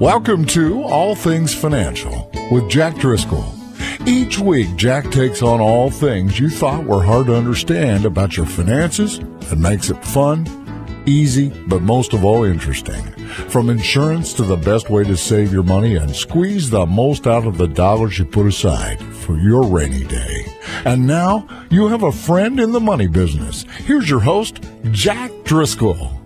Welcome to All Things Financial with Jack Driscoll. Each week, Jack takes on all things you thought were hard to understand about your finances and makes it fun, easy, but most of all interesting. From insurance to the best way to save your money and squeeze the most out of the dollars you put aside for your rainy day. And now, you have a friend in the money business. Here's your host, Jack Driscoll.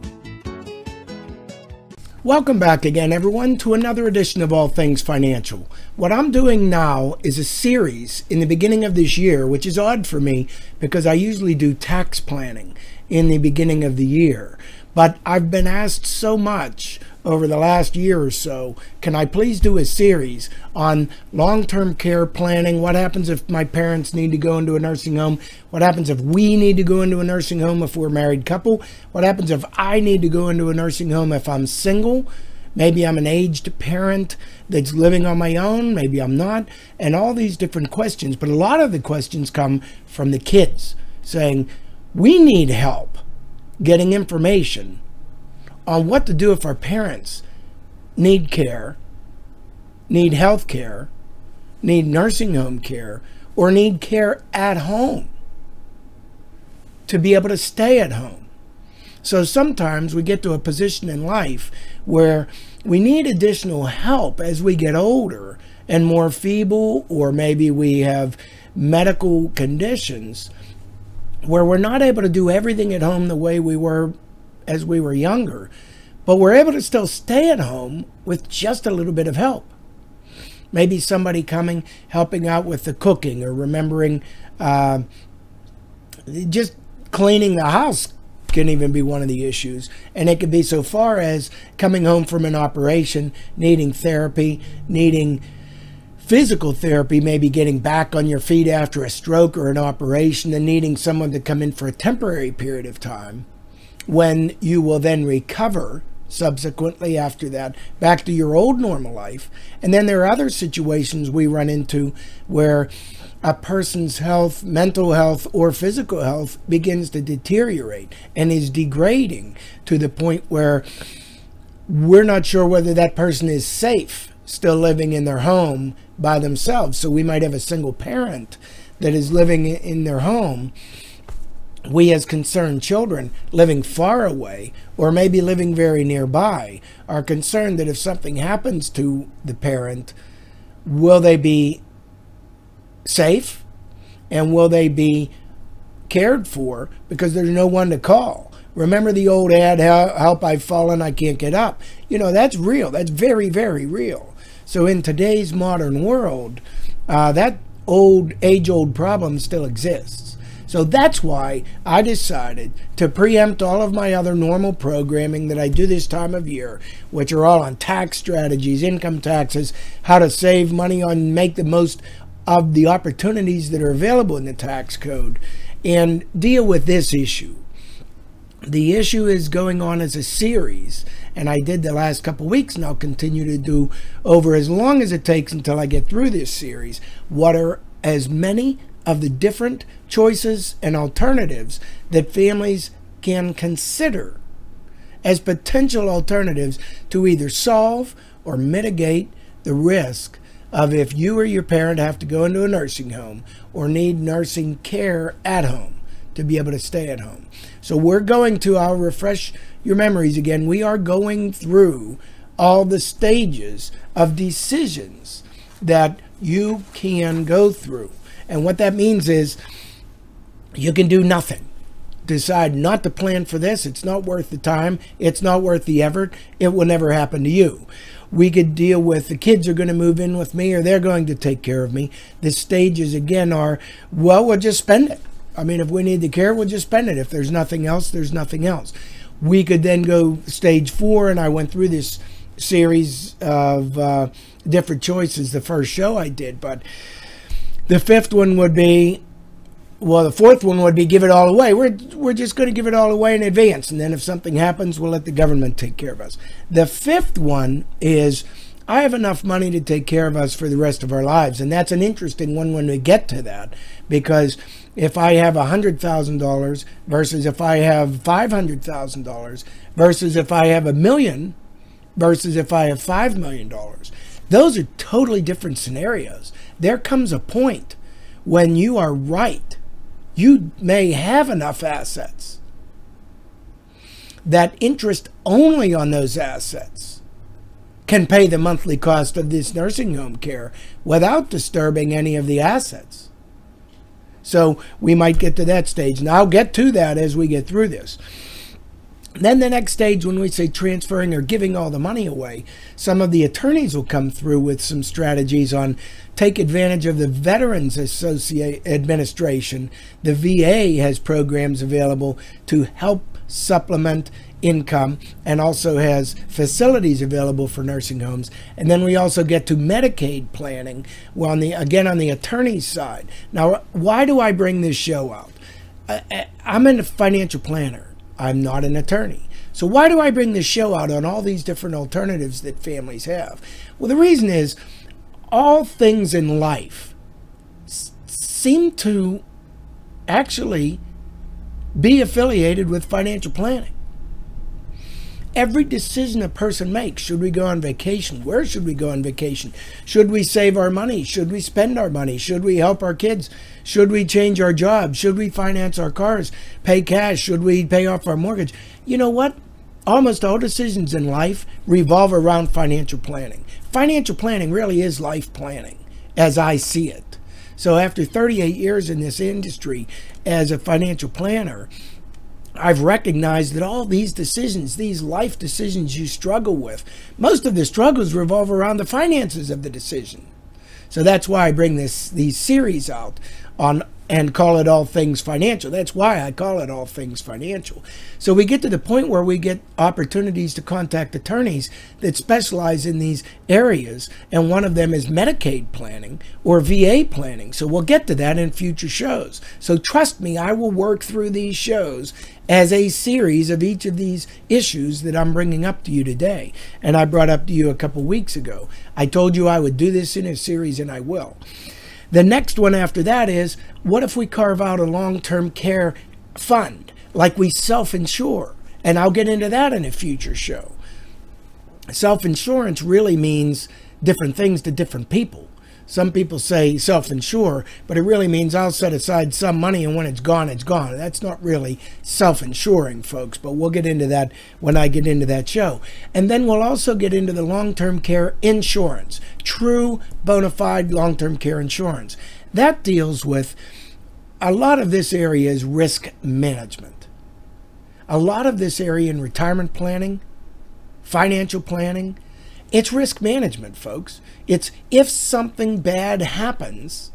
Welcome back again, everyone, to another edition of All Things Financial. What I'm doing now is a series in the beginning of this year, which is odd for me because I usually do tax planning in the beginning of the year. But I've been asked so much over the last year or so, can I please do a series on long-term care planning? What happens if my parents need to go into a nursing home? What happens if we need to go into a nursing home if we're a married couple? What happens if I need to go into a nursing home if I'm single? Maybe I'm an aged parent that's living on my own. Maybe I'm not. And all these different questions. But a lot of the questions come from the kids saying, we need help getting information on what to do if our parents need care, need health care, need nursing home care, or need care at home to be able to stay at home. So sometimes we get to a position in life where we need additional help as we get older and more feeble, or maybe we have medical conditions where we're not able to do everything at home the way we were as we were younger, but we're able to still stay at home with just a little bit of help. Maybe somebody coming, helping out with the cooking, or remembering just cleaning the house can even be one of the issues. And it could be so far as coming home from an operation, needing therapy, needing physical therapy, maybe getting back on your feet after a stroke or an operation, and needing someone to come in for a temporary period of time when you will then recover subsequently after that back to your old normal life. And then there are other situations we run into where a person's health, mental health or physical health begins to deteriorate and is degrading to the point where we're not sure whether that person is safe still living in their home by themselves. So we might have a single parent that is living in their home. We as concerned children living far away or maybe living very nearby are concerned that if something happens to the parent, will they be safe and will they be cared for, because there's no one to call. Remember the old ad, help, I've fallen, I can't get up. You know, that's real. That's very, very real. So in today's modern world, that age-old problem still exists. So that's why I decided to preempt all of my other normal programming that I do this time of year, which are all on tax strategies, income taxes, how to save money on, make the most of the opportunities that are available in the tax code, and deal with this issue. The issue is going on as a series, and I did the last couple weeks, and I'll continue to do over as long as it takes until I get through this series. What are as many of the different choices and alternatives that families can consider as potential alternatives to either solve or mitigate the risk of if you or your parent have to go into a nursing home or need nursing care at home to be able to stay at home. So I'll refresh your memories again. We are going through all the stages of decisions that you can go through. And what that means is you can do nothing. Decide not to plan for this. It's not worth the time. It's not worth the effort. It will never happen to you. We could deal with the kids are going to move in with me or they're going to take care of me. The stages again are, well, we'll just spend it. I mean, if we need the care, we'll just spend it. If there's nothing else, there's nothing else. We could then go stage 4, and I went through this series of different choices the first show I did, but the fifth one would be, well, the fourth one would be give it all away. We're just going to give it all away in advance, and then if something happens, we'll let the government take care of us. The fifth one is, I have enough money to take care of us for the rest of our lives, and that's an interesting one when we get to that, because if I have $100,000 versus if I have $500,000 versus if I have $1 million, versus if I have $5 million. Those are totally different scenarios. There comes a point when you are right. You may have enough assets that interest only on those assets can pay the monthly cost of this nursing home care without disturbing any of the assets. So we might get to that stage. And I'll get to that as we get through this. Then the next stage, when we say transferring or giving all the money away, some of the attorneys will come through with some strategies on take advantage of the Veterans Administration. The VA has programs available to help supplement income and also has facilities available for nursing homes. And then we also get to Medicaid planning, well, on the attorney's side. Now, why do I bring this show out? I'm a financial planner. I'm not an attorney. So why do I bring this show out on all these different alternatives that families have? Well, the reason is all things in life seem to actually be affiliated with financial planning. Every decision a person makes, should we go on vacation? Where should we go on vacation? Should we save our money? Should we spend our money? Should we help our kids? Should we change our job? Should we finance our cars? Pay cash? Should we pay off our mortgage? You know what? Almost all decisions in life revolve around financial planning. Financial planning really is life planning, as I see it. So after 38 years in this industry as a financial planner, I've recognized that all these decisions, these life decisions you struggle with, most of the struggles revolve around the finances of the decision. So that's why I bring these series out on and call it All Things Financial. That's why I call it All Things Financial. So we get to the point where we get opportunities to contact attorneys that specialize in these areas, and one of them is Medicaid planning or VA planning. So we'll get to that in future shows. So trust me, I will work through these shows as a series of each of these issues that I'm bringing up to you today, and I brought up to you a couple weeks ago. I told you I would do this in a series, and I will. The next one after that is, what if we carve out a long-term care fund, like we self-insure? And I'll get into that in a future show. Self-insurance really means different things to different people. Some people say self-insure, but it really means I'll set aside some money and when it's gone, it's gone. That's not really self-insuring, folks, but we'll get into that when I get into that show. And then we'll also get into the long-term care insurance, true bona fide long-term care insurance. That deals with, a lot of this area is risk management. A lot of this area in retirement planning, financial planning, it's risk management, folks. It's if something bad happens,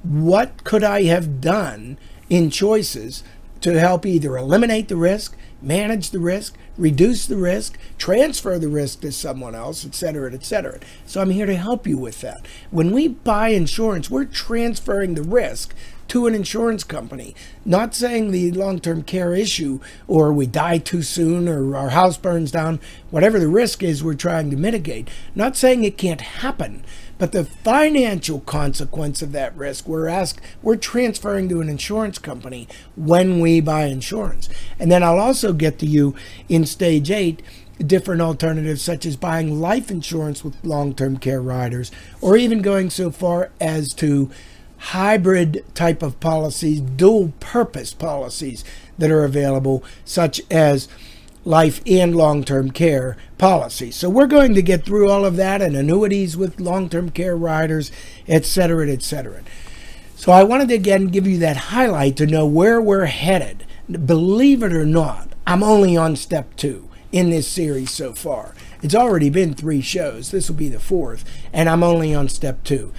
what could I have done in choices to help either eliminate the risk, manage the risk, reduce the risk, transfer the risk to someone else, etc., etc. So I'm here to help you with that. When we buy insurance, we're transferring the risk to an insurance company, not saying the long-term care issue or we die too soon or our house burns down, whatever the risk is we're trying to mitigate. Not saying it can't happen, but the financial consequence of that risk we're transferring to an insurance company when we buy insurance. And then I'll also get to you in stage 8 different alternatives such as buying life insurance with long-term care riders, or even going so far as to hybrid type of policies, dual purpose policies that are available, such as life and long-term care policies. So we're going to get through all of that, and annuities with long-term care riders, etc., etc. So I wanted to again give you that highlight to know where we're headed. Believe it or not, I'm only on step 2 in this series so far. It's already been 3 shows. This will be the 4th, and I'm only on step 2.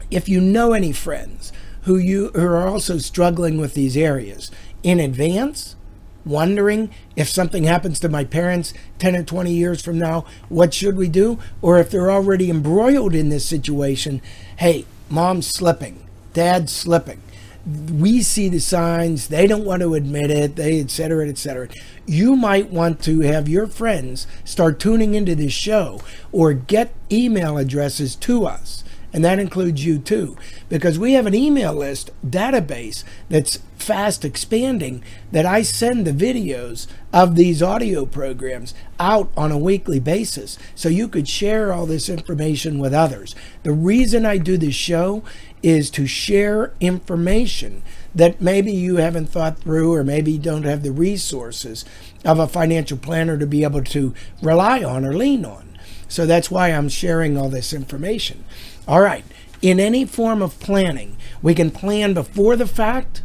If you know any friends who are also struggling with these areas in advance, wondering if something happens to my parents 10 or 20 years from now, what should we do? Or if they're already embroiled in this situation, hey, mom's slipping, dad's slipping. We see the signs, they don't want to admit it, et cetera, et cetera. You might want to have your friends start tuning into this show or get email addresses to us And that includes you too, because we have an email list database that's fast expanding, that I send the videos of these audio programs out on a weekly basis so you could share all this information with others. The reason I do this show is to share information that maybe you haven't thought through, or maybe you don't have the resources of a financial planner to be able to rely on or lean on. So that's why I'm sharing all this information. All right, in any form of planning, we can plan before the fact,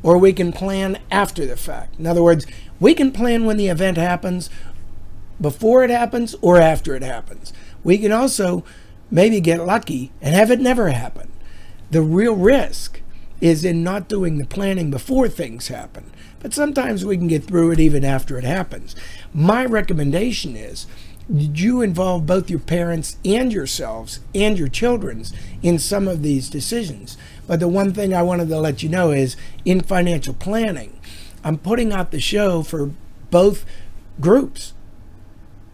or we can plan after the fact. In other words, we can plan when the event happens, before it happens, or after it happens. We can also maybe get lucky and have it never happen. The real risk is in not doing the planning before things happen. But sometimes we can get through it even after it happens. My recommendation is you involve both your parents and yourselves and your children's in some of these decisions. But the one thing I wanted to let you know is, in financial planning, I'm putting out the show for both groups.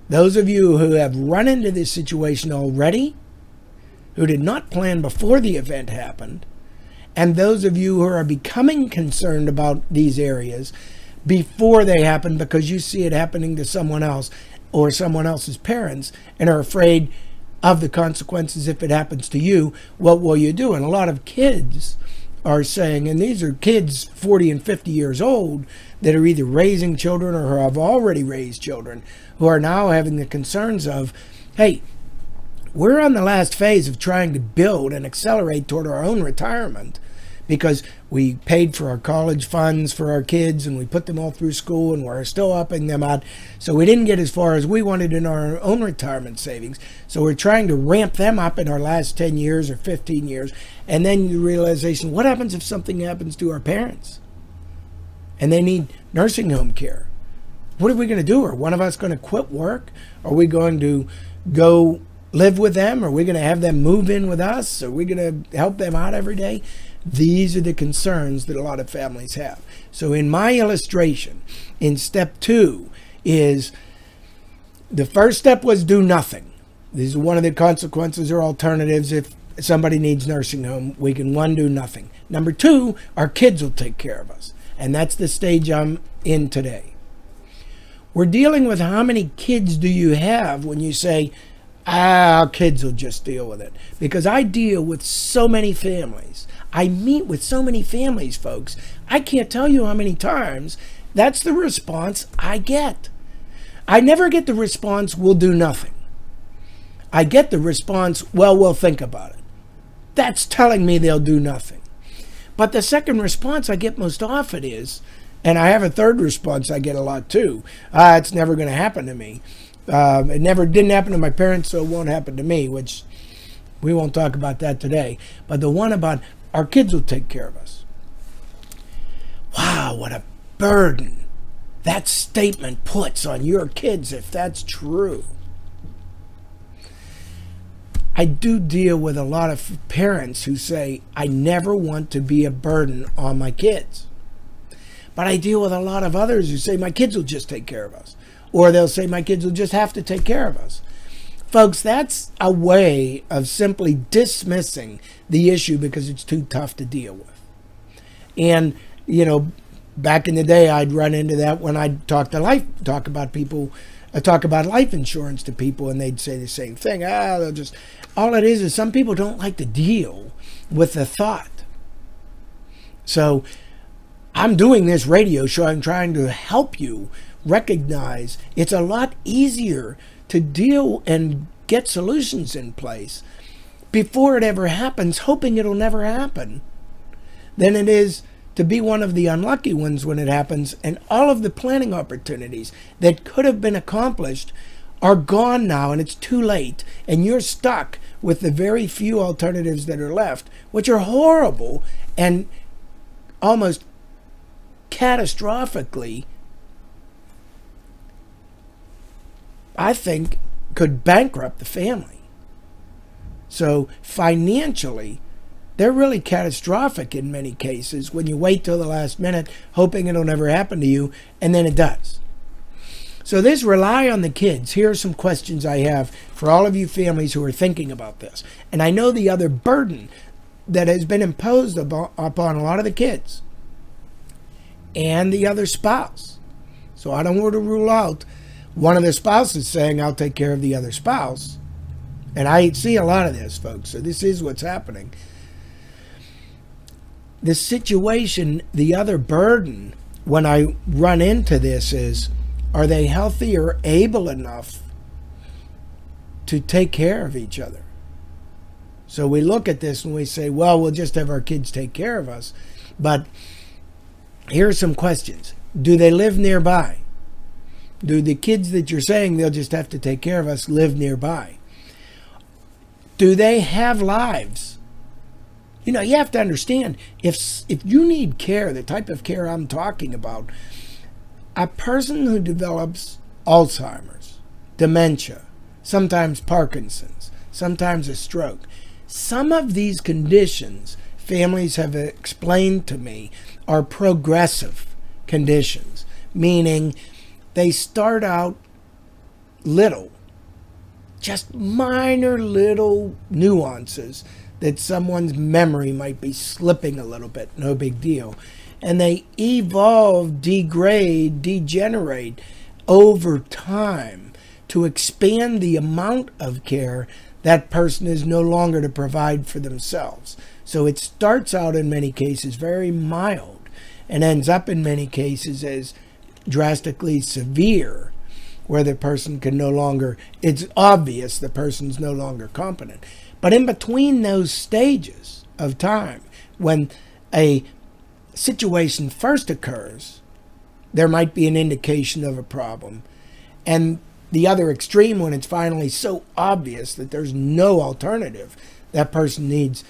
Those of you who have run into this situation already, who did not plan before the event happened, and those of you who are becoming concerned about these areas before they happen because you see it happening to someone else or someone else's parents and are afraid of the consequences if it happens to you. What will you do? And a lot of kids are saying, and these are kids 40 and 50 years old that are either raising children or have already raised children, who are now having the concerns of, hey, we're on the last phase of trying to build and accelerate toward our own retirement, because we paid for our college funds for our kids and we put them all through school and we're still upping them out. So we didn't get as far as we wanted in our own retirement savings. So we're trying to ramp them up in our last 10 years or 15 years. And then the realization, what happens if something happens to our parents and they need nursing home care? What are we going to do? Are one of us going to quit work? Are we going to go live with them? Are we going to have them move in with us? Are we going to help them out every day? These are the concerns that a lot of families have. So in my illustration, in step 2 is, the first step was do nothing. These are one of the consequences or alternatives. If somebody needs nursing home, we can, 1, do nothing. Number 2, our kids will take care of us. And that's the stage I'm in today. We're dealing with how many kids do you have when you say, our kids will just deal with it. Because I deal with so many families. I meet with so many families, folks. I can't tell you how many times that's the response I get. I never get the response, we'll do nothing. I get the response, well, we'll think about it. That's telling me they'll do nothing. But the second response I get most often is, and I have a third response I get a lot too, it's never going to happen to me. It never didn't happen to my parents, so it won't happen to me, which we won't talk about that today. But the one about our kids will take care of us. Wow, what a burden that statement puts on your kids if that's true. I do deal with a lot of parents who say, I never want to be a burden on my kids. But I deal with a lot of others who say, my kids will just take care of us. Or they'll say, my kids will just have to take care of us. Folks, that's a way of simply dismissing the issue because it's too tough to deal with. And, you know, back in the day, I'd run into that when I'd talk about life insurance to people, and they'd say the same thing. They'll just, all it is some people don't like to deal with the thought. So I'm doing this radio show. I'm trying to help you recognize it's a lot easier to deal and get solutions in place before it ever happens, hoping it'll never happen, than it is to be one of the unlucky ones when it happens, and all of the planning opportunities that could have been accomplished are gone now, and it's too late, and you're stuck with the very few alternatives that are left, which are horrible and almost catastrophically, I think, could bankrupt the family. So financially, they're really catastrophic in many cases when you wait till the last minute hoping it'll never happen to you, and then it does. So So this rely on the kids. Here are some questions I have for all of you families who are thinking about this. And I know the other burden that has been imposed upon a lot of the kids and the other spouse. So I don't want to rule out one of the spouses saying, I'll take care of the other spouse. And I see a lot of this, folks. So this is what's happening. The situation, the other burden when I run into this is, are they healthy or able enough to take care of each other? So we look at this and we say, well, we'll just have our kids take care of us. But here are some questions. Do they live nearby? Do the kids that you're saying they'll just have to take care of us live nearby? Do they have lives? You know, you have to understand, if you need care, the type of care I'm talking about, a person who develops Alzheimer's, dementia, sometimes Parkinson's, sometimes a stroke, some of these conditions, families have explained to me, are progressive conditions, meaning they start out little, just minor little nuances that someone's memory might be slipping a little bit, no big deal. And they evolve, degrade, degenerate over time to expand the amount of care that person is no longer to provide for themselves. So it starts out in many cases very mild and ends up in many cases as drastically severe, where the person can no longer, it's obvious the person's no longer competent. But in between those stages of time, when a situation first occurs, there might be an indication of a problem. And the other extreme, when it's finally so obvious that there's no alternative, that person needs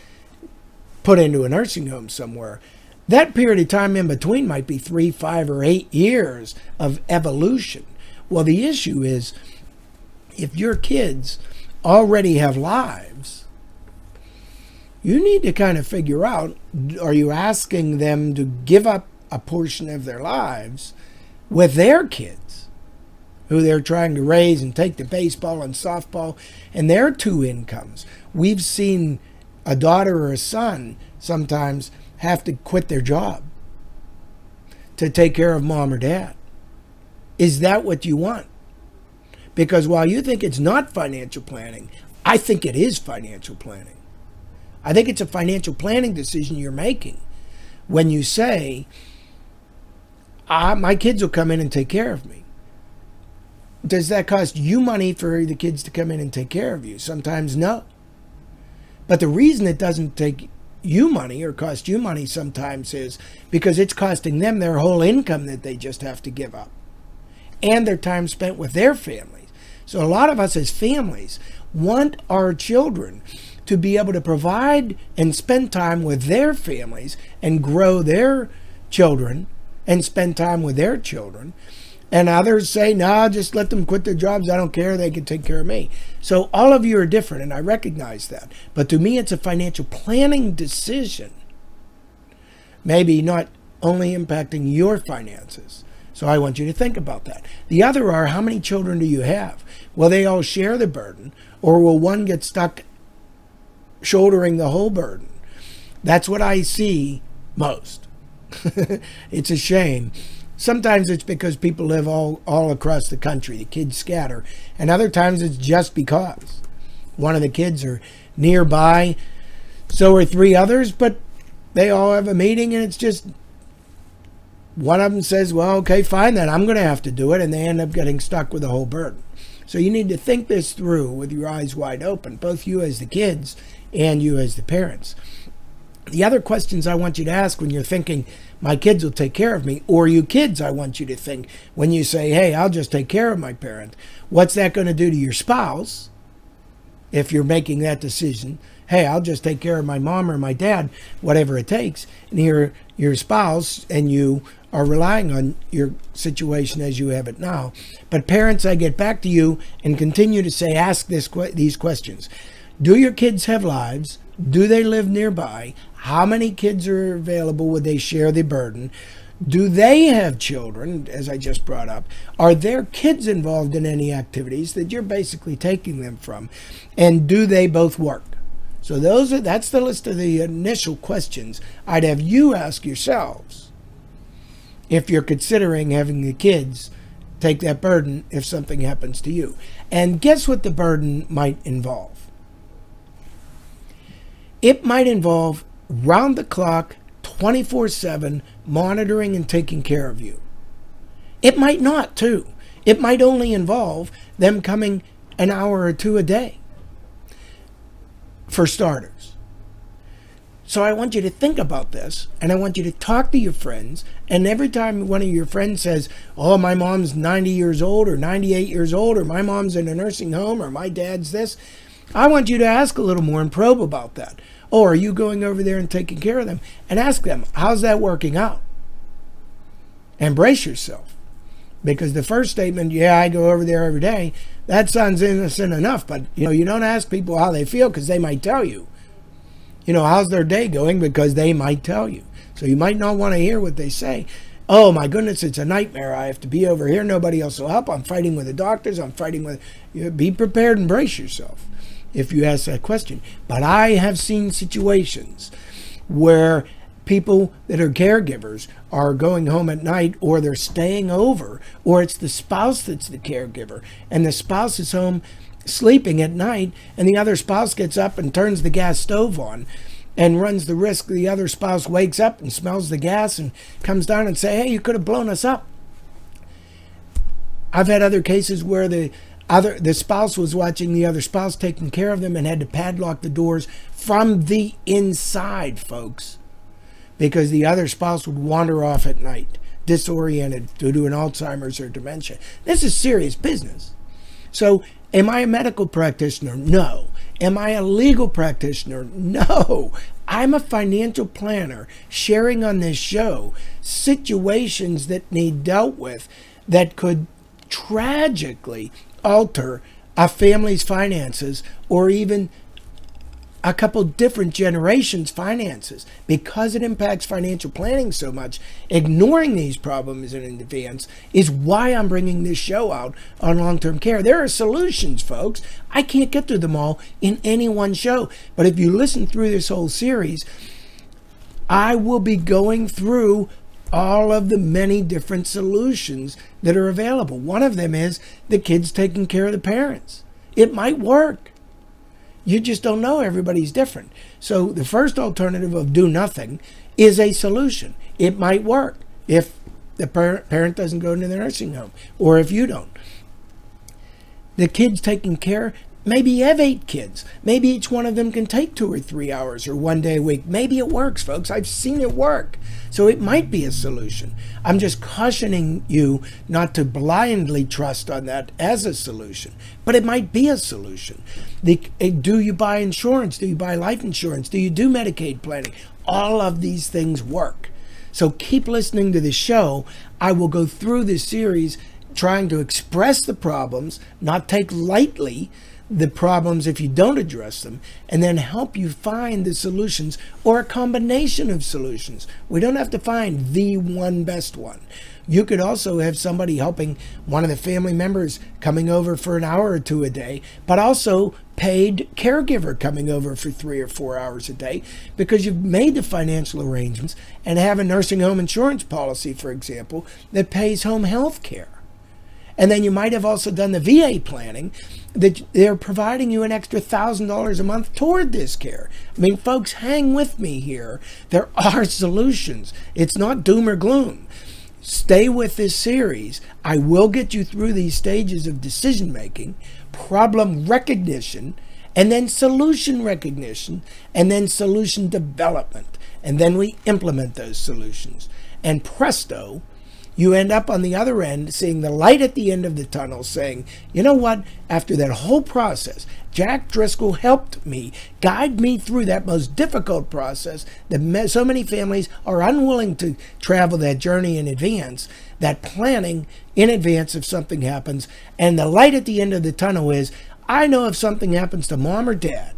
put into a nursing home somewhere. That period of time in between might be 3, 5, or 8 years of evolution. Well, the issue is, if your kids already have lives, you need to kind of figure out, are you asking them to give up a portion of their lives with their kids, who they're trying to raise and take to baseball and softball, and their 2 incomes? We've seen a daughter or a son sometimes have to quit their job to take care of mom or dad. Is that what you want? Because while you think it's not financial planning, I think it is financial planning. I think it's a financial planning decision you're making when you say, my kids will come in and take care of me. Does that cost you money for the kids to come in and take care of you? Sometimes no. But the reason it doesn't take you money or cost you money sometimes is because it's costing them their whole income that they just have to give up, and their time spent with their families. So a lot of us as families want our children to be able to provide and spend time with their families and grow their children and spend time with their children. And others say, nah, just let them quit their jobs. I don't care. They can take care of me. So all of you are different, and I recognize that. But to me, it's a financial planning decision. Maybe not only impacting your finances. So I want you to think about that. The other are, how many children do you have? Will they all share the burden, or will one get stuck shouldering the whole burden? That's what I see most. It's a shame. Sometimes it's because people live all across the country. The kids scatter. And other times it's just because one of the kids are nearby. So are 3 others, but they all have a meeting, and it's just one of them says, well, okay, fine, then I'm going to have to do it. And they end up getting stuck with the whole burden. So you need to think this through with your eyes wide open, both you as the kids and you as the parents. The other questions I want you to ask when you're thinking, my kids will take care of me, or you kids, I want you to think when you say, hey, I'll just take care of my parent. What's that going to do to your spouse if you're making that decision? Hey, I'll just take care of my mom or my dad, whatever it takes. And your spouse and you are relying on your situation as you have it now. But parents, I get back to you and continue to say, ask these questions. Do your kids have lives? Do they live nearby? How many kids are available? Would they share the burden? Do they have children, as I just brought up? Are their kids involved in any activities that you're basically taking them from? And do they both work? So that's the list of the initial questions I'd have you ask yourselves if you're considering having the kids take that burden if something happens to you. And guess what the burden might involve? It might involve round the clock, 24/7 monitoring and taking care of you. It might not, too. It might only involve them coming an hour or two a day, for starters. So I want you to think about this, and I want you to talk to your friends, and every time one of your friends says, oh, my mom's 90 years old or 98 years old, or my mom's in a nursing home, or my dad's this, I want you to ask a little more and probe about that. Or are you going over there and taking care of them? And ask them, how's that working out? And brace yourself. Because the first statement, yeah, I go over there every day, that sounds innocent enough. But, you don't ask people how they feel because they might tell you. How's their day going? Because they might tell you. So you might not want to hear what they say. Oh, my goodness, it's a nightmare. I have to be over here. Nobody else will help. I'm fighting with the doctors. I'm fighting with... Be prepared and brace yourself if you ask that question. But I have seen situations where people that are caregivers are going home at night, or they're staying over, or it's the spouse that's the caregiver, and the spouse is home sleeping at night, and the other spouse gets up and turns the gas stove on and runs the risk the other spouse wakes up and smells the gas and comes down and say, hey, you could have blown us up. I've had other cases where the spouse was watching the other spouse taking care of them and had to padlock the doors from the inside, folks, because the other spouse would wander off at night, disoriented due to an Alzheimer's or dementia. This is serious business. So, am I a medical practitioner? No. Am I a legal practitioner? No. I'm a financial planner sharing on this show situations that need dealt with that could tragically alter a family's finances, or even a couple different generations' finances, because it impacts financial planning so much. Ignoring these problems in advance is why I'm bringing this show out on long-term care. There are solutions, folks. I can't get to them all in any one show, but if you listen through this whole series, I will be going through all of the many different solutions that are available. One of them is the kids taking care of the parents. It might work. You just don't know. Everybody's different. So the first alternative of do nothing is a solution. It might work if the parent doesn't go into the nursing home, or if you don't. The kids taking care, maybe you have 8 kids. Maybe each one of them can take 2 or 3 hours or 1 day a week. Maybe it works, folks. I've seen it work. So it might be a solution. I'm just cautioning you not to blindly trust on that as a solution, but it might be a solution. Do you buy insurance? Do you buy life insurance? Do you do Medicaid planning? All of these things work. So keep listening to the show. I will go through this series trying to express the problems, not take lightly the problems if you don't address them, and then help you find the solutions, or a combination of solutions. We don't have to find the one best one. You could also have somebody helping one of the family members coming over for an hour or 2 a day, but also paid caregiver coming over for 3 or 4 hours a day, because you've made the financial arrangements and have a nursing home insurance policy, for example, that pays home health care. And then you might have also done the VA planning that they're providing you an extra $1,000 a month toward this care. I mean, folks, hang with me here. There are solutions. It's not doom or gloom. Stay with this series. I will get you through these stages of decision making, problem recognition, and then solution recognition, and then solution development. And then we implement those solutions. And presto, you end up on the other end seeing the light at the end of the tunnel, saying, you know what, after that whole process, Jack Driscoll helped me, guide me through that most difficult process that so many families are unwilling to travel that journey in advance, that planning in advance if something happens. And the light at the end of the tunnel is, I know if something happens to mom or dad,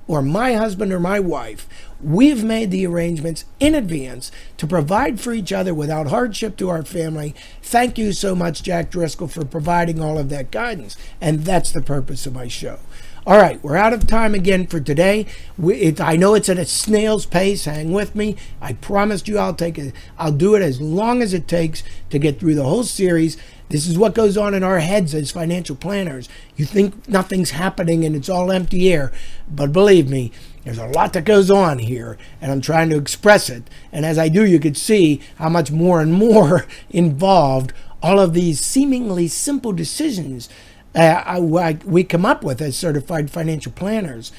or my husband or my wife, We've made the arrangements in advance to provide for each other without hardship to our family. Thank you so much, Jack Driscoll, for providing all of that guidance. And that's the purpose of my show. All right, we're out of time again for today. I know it's at a snail's pace. Hang with me. I promised you I'll do it as long as it takes to get through the whole series. This is what goes on in our heads as financial planners. You think nothing's happening and it's all empty air, but believe me, there's a lot that goes on here, and I'm trying to express it. And as I do, you could see how much more and more involved all of these seemingly simple decisions we come up with as certified financial planners,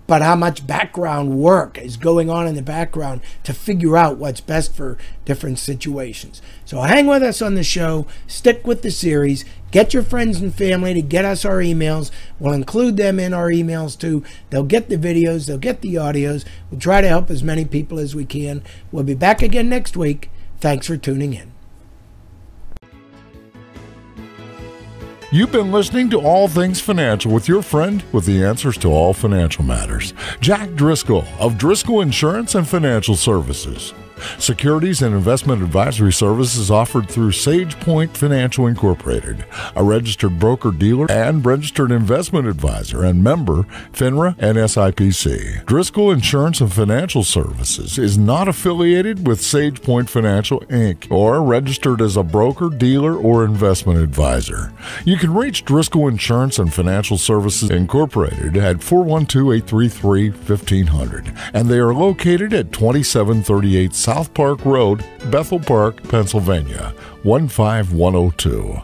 but how much background work is going on in the background to figure out what's best for different situations. So hang with us on the show, stick with the series, get your friends and family to get us our emails. We'll include them in our emails too. They'll get the videos, they'll get the audios. We'll try to help as many people as we can. We'll be back again next week. Thanks for tuning in. You've been listening to All Things Financial with your friend with the answers to all financial matters, Jack Driscoll of Driscoll Insurance and Financial Services. Securities and investment advisory services offered through SagePoint Financial Incorporated, a registered broker-dealer and registered investment advisor and member FINRA and SIPC. Driscoll Insurance and Financial Services is not affiliated with SagePoint Financial, Inc. or registered as a broker, dealer, or investment advisor. You can reach Driscoll Insurance and Financial Services Incorporated at 412-833-1500, and they are located at 2738 South Park Road, Bethel Park, Pennsylvania, 15102.